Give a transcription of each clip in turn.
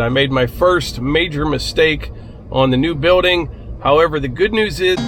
I made my first major mistake on the new building. However, the good news is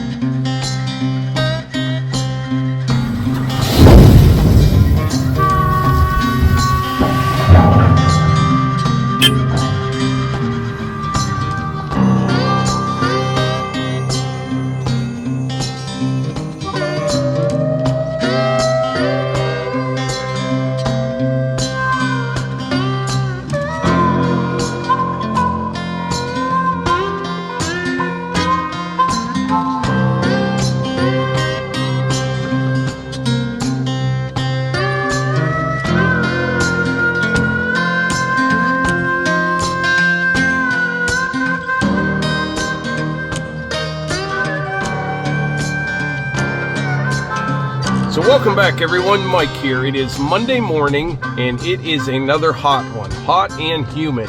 So welcome back everyone, Mike here. It is Monday morning and it is another hot one, hot and humid.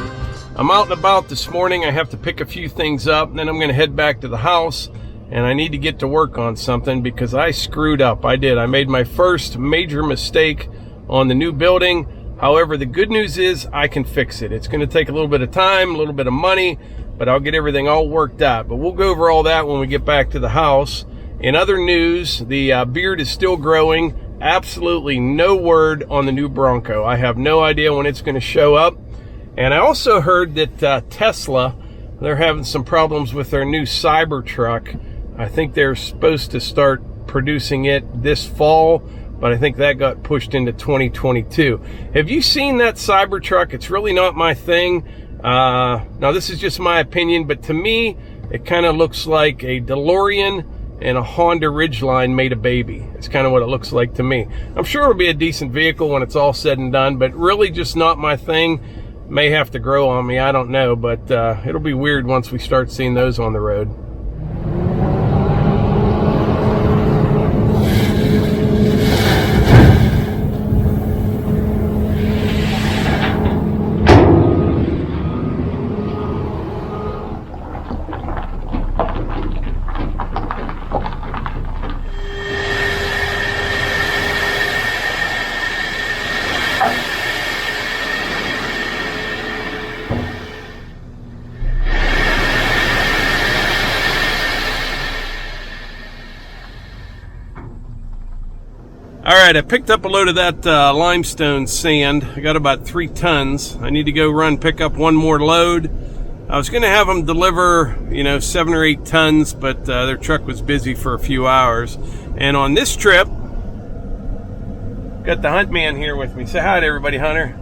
I'm out and about this morning. I have to pick a few things up and then I'm going to head back to the house and I need to get to work on something because I screwed up. I made my first major mistake on the new building. However, the good news is I can fix it. It's going to take a little bit of time, a little bit of money, but I'll get everything all worked out. But we'll go over all that when we get back to the house. In other news, the beard is still growing. Absolutely no word on the new Bronco. I have no idea when it's going to show up. And I also heard that Tesla, they're having some problems with their new Cyber Truck. I think they're supposed to start producing it this fall, but I think that got pushed into 2022. Have you seen that Cyber Truck? It's really not my thing. Now, this is just my opinion, but to me, it kind of looks like a DeLorean and a Honda Ridgeline made a baby. It's kind of what it looks like to me. I'm sure it'll be a decent vehicle when it's all said and done, but really just not my thing. May have to grow on me, I don't know, but it'll be weird once we start seeing those on the road. All right, I picked up a load of that limestone sand. I got about 3 tons. I need to go pick up one more load. I was going to have them deliver, 7 or 8 tons, but their truck was busy for a few hours. And on this trip, got the Hunt Man here with me. Say hi to everybody, Hunter.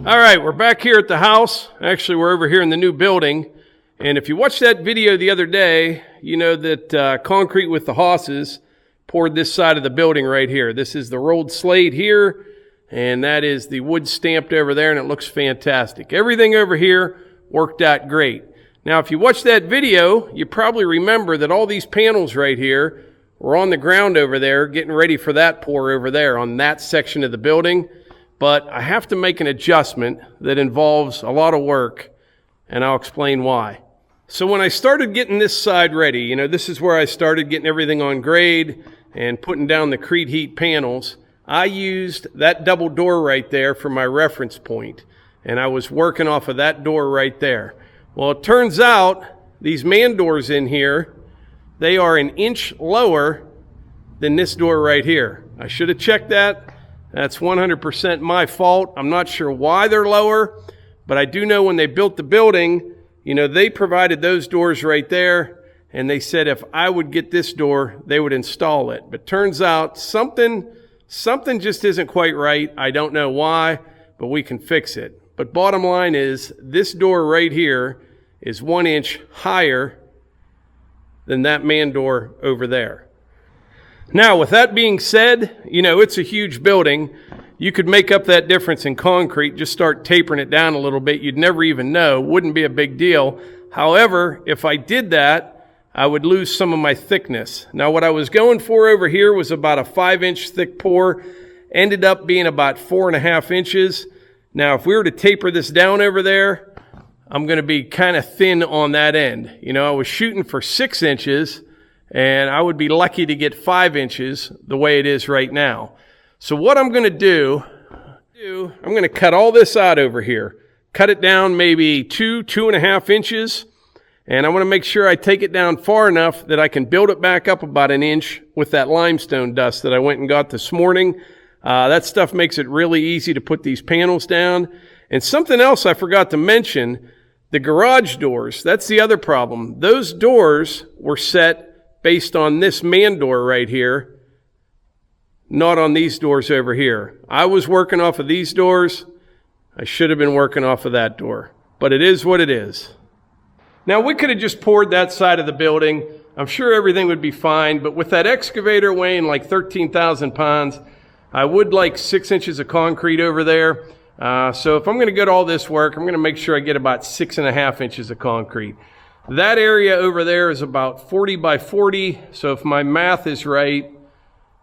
All right, we're back here at the house. Actually, we're over here in the new building. And if you watched that video the other day, you know that concrete with the hosses poured this side of the building right here. This is the rolled slate here, and that is the wood stamped over there, and it looks fantastic. Everything over here worked out great. Now, if you watched that video, you probably remember that all these panels right here We're on the ground over there, getting ready for that pour over there on that section of the building. But I have to make an adjustment that involves a lot of work, and I'll explain why. So when I started getting this side ready, you know, this is where I started getting everything on grade and putting down the Creed heat panels. I used that double door right there for my reference point, and I was working off of that door right there. Well, it turns out these man doors in here, they are an inch lower than this door right here. I should have checked that. That's 100% my fault. I'm not sure why they're lower, but I do know when they built the building, you know, they provided those doors right there, and they said if I would get this door, they would install it. But turns out something just isn't quite right. I don't know why, but we can fix it. But bottom line is, this door right here is 1 inch higher than that man door over there. Now, with that being said, you know, it's a huge building. You could make up that difference in concrete, just start tapering it down a little bit. You'd never even know. Wouldn't be a big deal. However, if I did that, I would lose some of my thickness. Now, what I was going for over here was about a 5-inch thick pour. Ended up being about 4.5 inches. Now, if we were to taper this down over there, I'm going to be kind of thin on that end. You know, I was shooting for 6 inches, and I would be lucky to get 5 inches the way it is right now. So what I'm going to do, I'm going to cut all this out over here. Cut it down maybe 2.5 inches. And I want to make sure I take it down far enough that I can build it back up about an inch with that limestone dust that I went and got this morning. That stuff makes it really easy to put these panels down. And something else I forgot to mention, the garage doors, that's the other problem. Those doors were set based on this man door right here, not on these doors over here. I was working off of these doors. I should have been working off of that door, but it is what it is. Now, we could have just poured that side of the building. I'm sure everything would be fine, but with that excavator weighing like 13,000 pounds, I would like 6 inches of concrete over there. So if I'm going to get all this work, I'm going to make sure I get about 6.5 inches of concrete. That area over there is about 40 by 40. So if my math is right,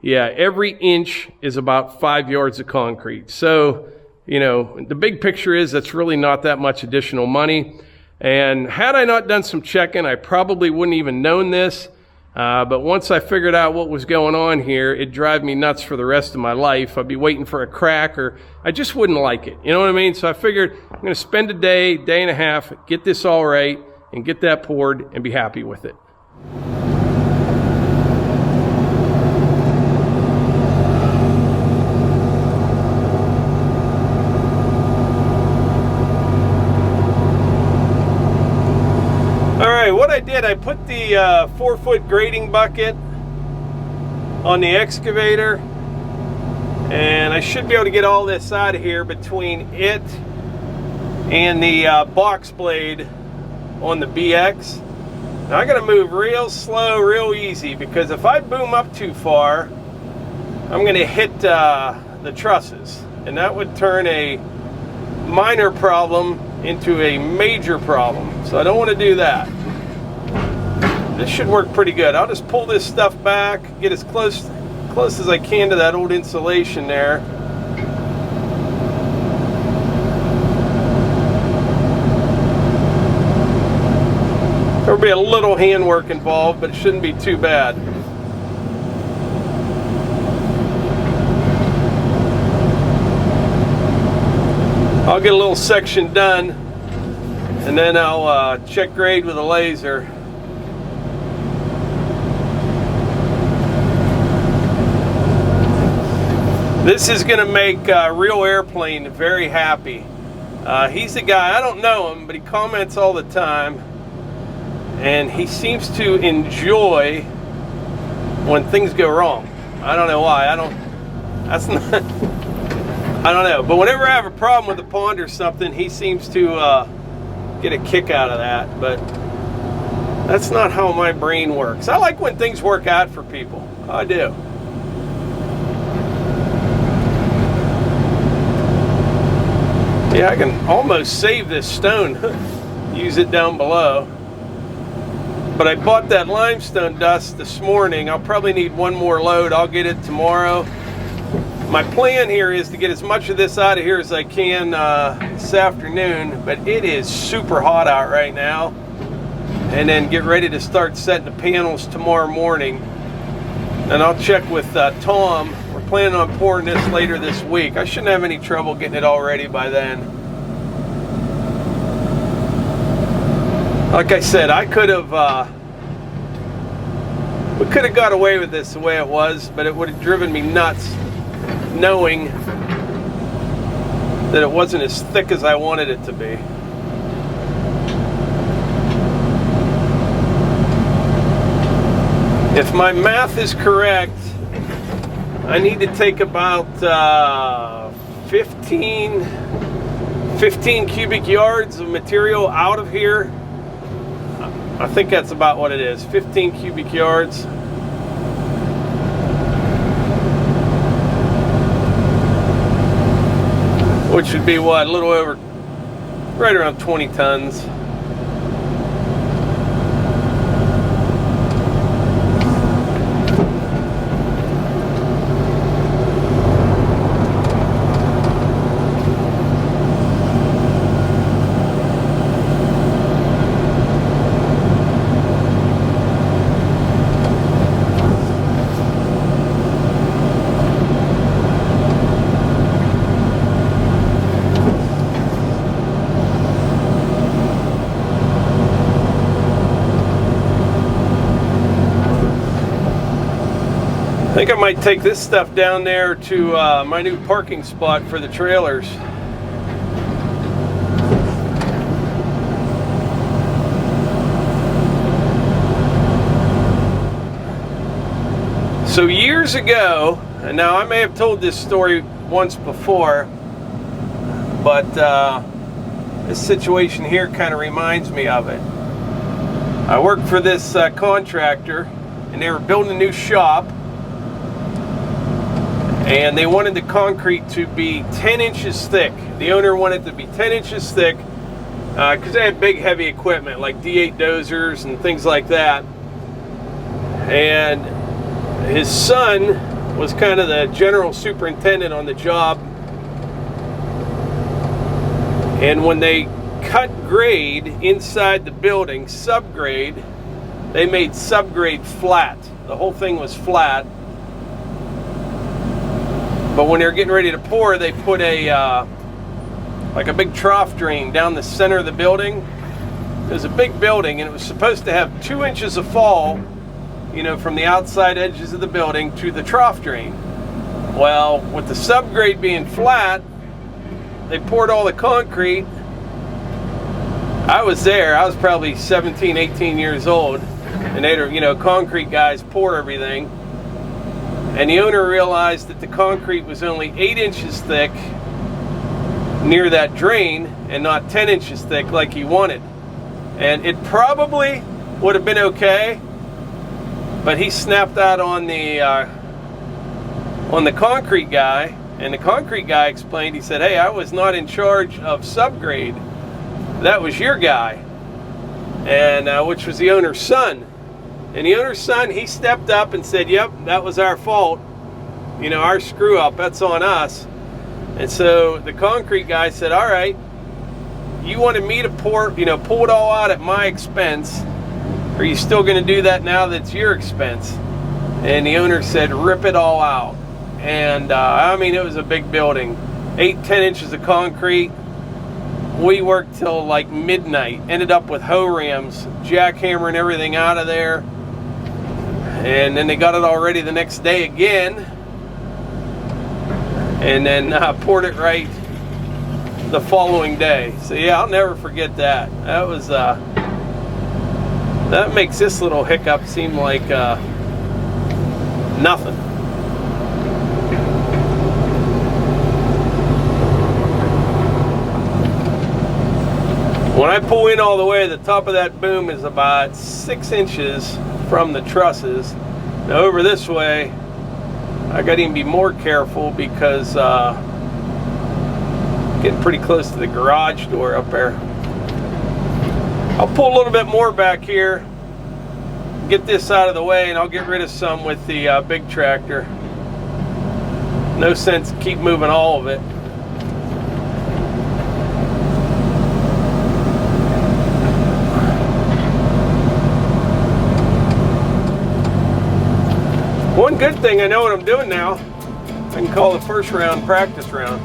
yeah, every inch is about 5 yards of concrete. So, you know, the big picture is that's really not that much additional money. And had I not done some checking, I probably wouldn't even known this. But once I figured out what was going on here, it'd drive me nuts for the rest of my life. I'd be waiting for a crack, or I just wouldn't like it. You know what I mean? So I figured I'm going to spend a day and a half, get this all right, and get that poured and be happy with it. All right, what I did, I put the 4-foot grading bucket on the excavator, and I should be able to get all this out of here between it and the box blade on the BX. Now I gotta move real slow, real easy, because if I boom up too far, I'm gonna hit the trusses, and that would turn a minor problem into a major problem. So I don't want to do that. This should work pretty good. I'll just pull this stuff back, get as close as I can to that old insulation there. There'll be a little handwork involved, but it shouldn't be too bad. I'll get a little section done, and then I'll check grade with a laser. This is going to make Real Airplane very happy. He's the guy, I don't know him, but he comments all the time. And he seems to enjoy when things go wrong. I don't know why. I don't know. But whenever I have a problem with a pond or something, he seems to get a kick out of that. But that's not how my brain works. I like when things work out for people. I do. Yeah, I can almost save this stone. Use it down below. But I bought that limestone dust this morning. I'll probably need one more load. I'll get it tomorrow. My plan here is to get as much of this out of here as I can this afternoon, but it is super hot out right now. And then get ready to start setting the panels tomorrow morning. And I'll check with Tom. We're planning on pouring this later this week. I shouldn't have any trouble getting it all ready by then. Like I said, I could have, we could have got away with this the way it was, but it would have driven me nuts knowing that it wasn't as thick as I wanted it to be. If my math is correct, I need to take about 15 cubic yards of material out of here. I think that's about what it is, 15 cubic yards. Which would be what, a little over, right around 20 tons. I think I might take this stuff down there to my new parking spot for the trailers. So years ago, and now I may have told this story once before, but this situation here kind of reminds me of it. I worked for this contractor, and they were building a new shop. And they wanted the concrete to be 10 inches thick. The owner wanted it to be 10 inches thick because they had big heavy equipment like D8 dozers and things like that. And his son was kind of the general superintendent on the job. And when they cut grade inside the building, subgrade, they made subgrade flat. The whole thing was flat. But when they were getting ready to pour, they put a like a big trough drain down the center of the building. It was a big building, and it was supposed to have 2 inches of fall, you know, from the outside edges of the building to the trough drain. Well, with the subgrade being flat, they poured all the concrete. I was there. I was probably 17, 18 years old, and they, you know, concrete guys pour everything. And the owner realized that the concrete was only 8 inches thick near that drain and not 10 inches thick like he wanted. And it probably would have been okay, but he snapped out on the concrete guy, and the concrete guy explained, he said, "Hey, I was not in charge of subgrade. That was your guy," and which was the owner's son. And the owner's son, he stepped up and said, "Yep, that was our fault. You know, our screw up, that's on us." And so the concrete guy said, "All right, you wanted me to pour, you know, pull it all out at my expense. Are you still going to do that now that it's your expense?" And the owner said, "Rip it all out." And I mean, it was a big building, 8-10 inches of concrete. We worked till like midnight, ended up with hoe rams, jackhammering everything out of there. And then they got it all ready the next day again, and then poured it right the following day. So yeah, I'll never forget that. That was that makes this little hiccup seem like nothing. When I pull in all the way, the top of that boom is about 6 inches from the trusses. Now over this way, I got to even be more careful because getting pretty close to the garage door up there. I'll pull a little bit more back here get this out of the way and I'll get rid of some with the big tractor. No sense keep moving all of it. One good thing, I know what I'm doing now. I can call the first round practice round.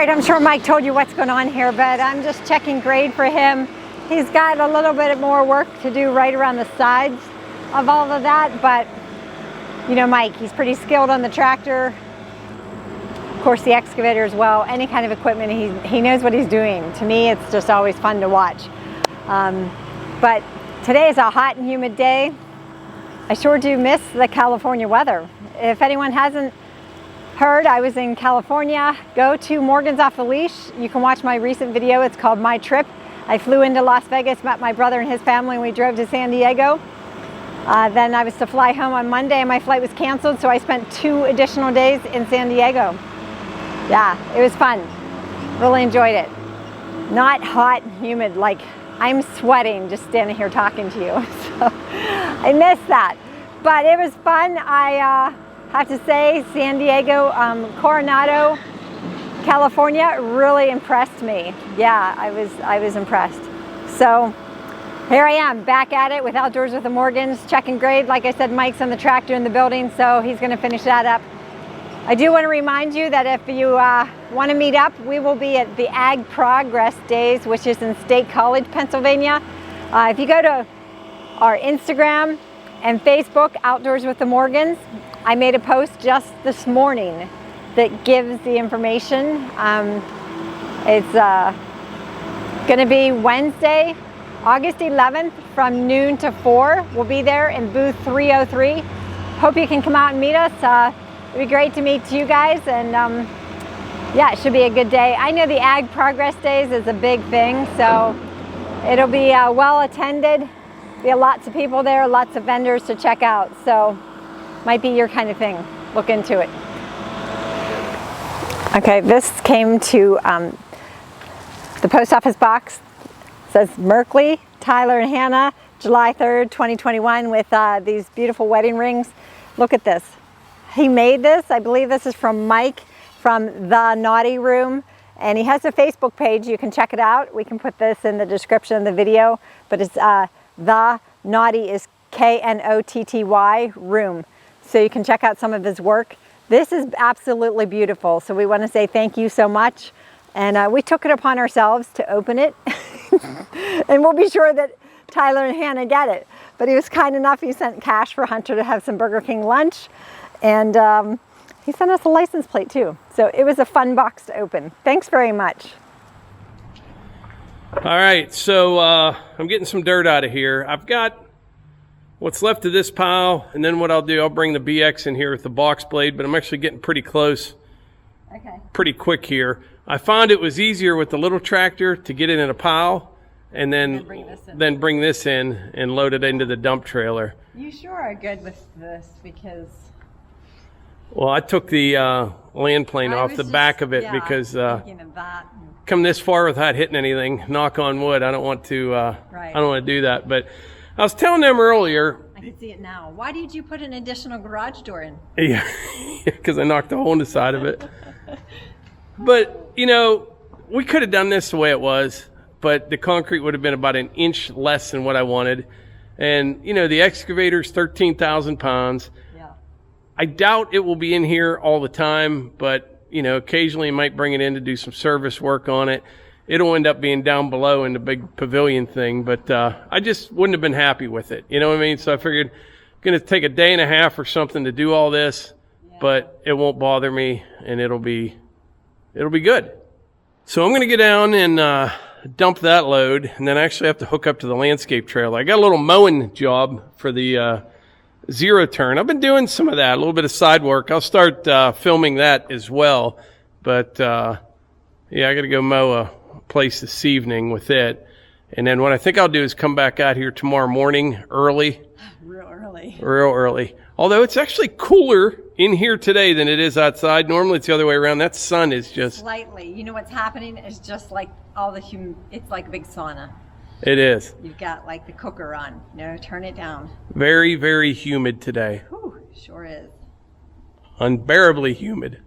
I'm sure Mike told you what's going on here, but I'm just checking grade for him. He's got a little bit more work to do right around the sides of all of that, but you know Mike, he's pretty skilled on the tractor. Of course the excavator as well, any kind of equipment, he knows what he's doing. To me, it's just always fun to watch. But today is a hot and humid day. I sure do miss the California weather. If anyone hasn't heard, I was in California. Go to Morgan's Off the Leash. You can watch my recent video. It's called My Trip. I flew into Las Vegas, met my brother and his family, and we drove to San Diego. Then I was to fly home on Monday and my flight was canceled, so I spent 2 additional days in San Diego. Yeah, it was fun. Really enjoyed it. Not hot and humid, like I'm sweating just standing here talking to you. So I missed that. But it was fun. I have to say, San Diego, Coronado, California really impressed me. Yeah, I was impressed. So here I am, back at it with Outdoors with the Morgans, checking grade. Like I said, Mike's on the tractor in the building, so he's going to finish that up. I do want to remind you that if you want to meet up, we will be at the Ag Progress Days, which is in State College, Pennsylvania. If you go to our Instagram and Facebook, Outdoors with the Morgans, I made a post just this morning that gives the information. It's going to be Wednesday, August 11th from noon to 4. We'll be there in booth 303. Hope you can come out and meet us. It'd be great to meet you guys, and yeah, it should be a good day. I know the Ag Progress Days is a big thing, so it'll be well attended. Be lots of people there, lots of vendors to check out, so might be your kind of thing. Look into it. Okay, this came to the post office box. It says Merkley, Tyler and Hannah, July 3rd, 2021, with these beautiful wedding rings. Look at this. He made this. I believe this is from Mike from The Naughty Room, and he has a Facebook page. You can check it out. We can put this in the description of the video, but it's The Naughty is Knotty Room. So you can check out some of his work. This is absolutely beautiful. So we want to say thank you so much. And we took it upon ourselves to open it. And we'll be sure that Tyler and Hannah get it. But he was kind enough, he sent cash for Hunter to have some Burger King lunch. And he sent us a license plate too. So it was a fun box to open. Thanks very much. All right, so I'm getting some dirt out of here. I've got what's left of this pile, and then what I'll do, I'll bring the BX in here with the box blade, but I'm actually getting pretty close, pretty quick here. I found it was easier with the little tractor to get it in a pile and then bring this in and load it into the dump trailer. You sure are good with this, because... Well, I took the land plane off the back of it because come this far without hitting anything, knock on wood, I don't want to I don't want to do that. But I was telling them earlier. I can see it now. Why did you put an additional garage door in? Yeah, because I knocked a hole in the side of it. But, you know, we could have done this the way it was, but the concrete would have been about an inch less than what I wanted. And, you know, the excavator's 13,000 pounds. Yeah. I doubt it will be in here all the time, but, you know, occasionally you might bring it in to do some service work on it. It'll end up being down below in the big pavilion thing, but I just wouldn't have been happy with it. You know what I mean? So I figured going to take a day and a half or something to do all this, but it won't bother me, and it'll be good. So I'm going to get down and dump that load, and then I actually have to hook up to the landscape trailer. I got a little mowing job for the zero turn. I've been doing some of that, a little bit of side work. I'll start filming that as well, but yeah, I got to go mow a place this evening with it, and then what I think I'll do is come back out here tomorrow morning early. Real early. Although it's actually cooler in here today than it is outside. Normally it's the other way around. That sun is just slightly. You know what's happening is just like all the it's like a big sauna. It is. You've got like the cooker on. No, turn it down. Very, very humid today. Whew, sure is. Unbearably humid.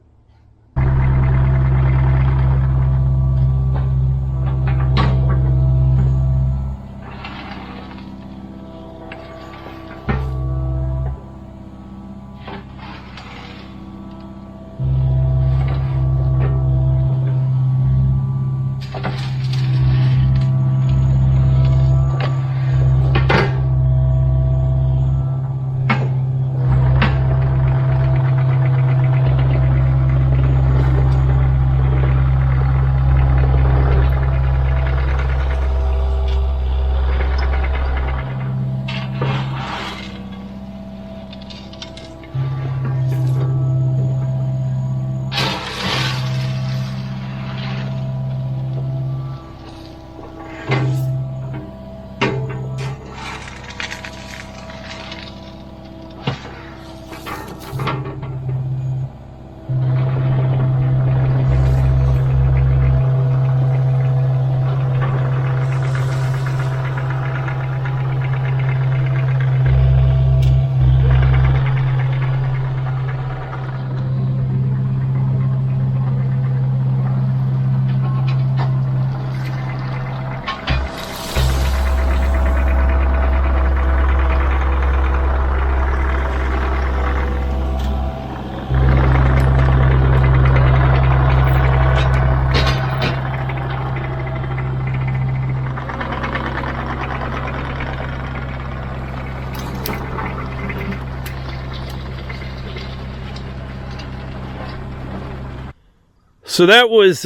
So that was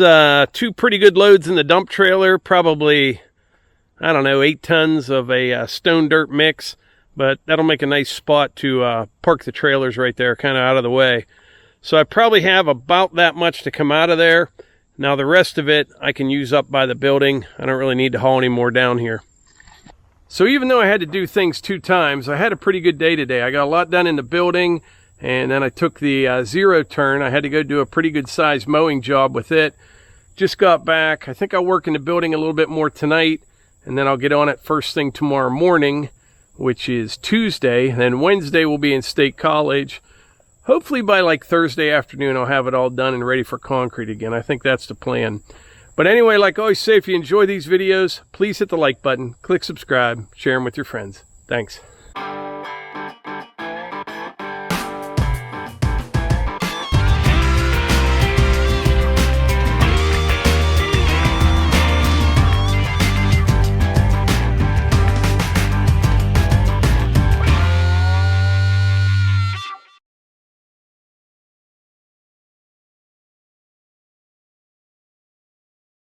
two pretty good loads in the dump trailer, probably I don't know, 8 tons of a stone dirt mix, but that'll make a nice spot to park the trailers right there, kind of out of the way. So I probably have about that much to come out of there. Now the rest of it I can use up by the building. I don't really need to haul any more down here. So even though I had to do things 2 times, I had a pretty good day today. I got a lot done in the building, and then I took the zero turn. I had to go do a pretty good sized mowing job with it. Just got back. I think I'll work in the building a little bit more tonight, and then I'll get on it first thing tomorrow morning, which is Tuesday. And then Wednesday we'll be in State College. Hopefully by like Thursday afternoon I'll have it all done and ready for concrete again. I think that's the plan. But anyway, like I always say, if you enjoy these videos, please hit the like button, click subscribe, share them with your friends. Thanks.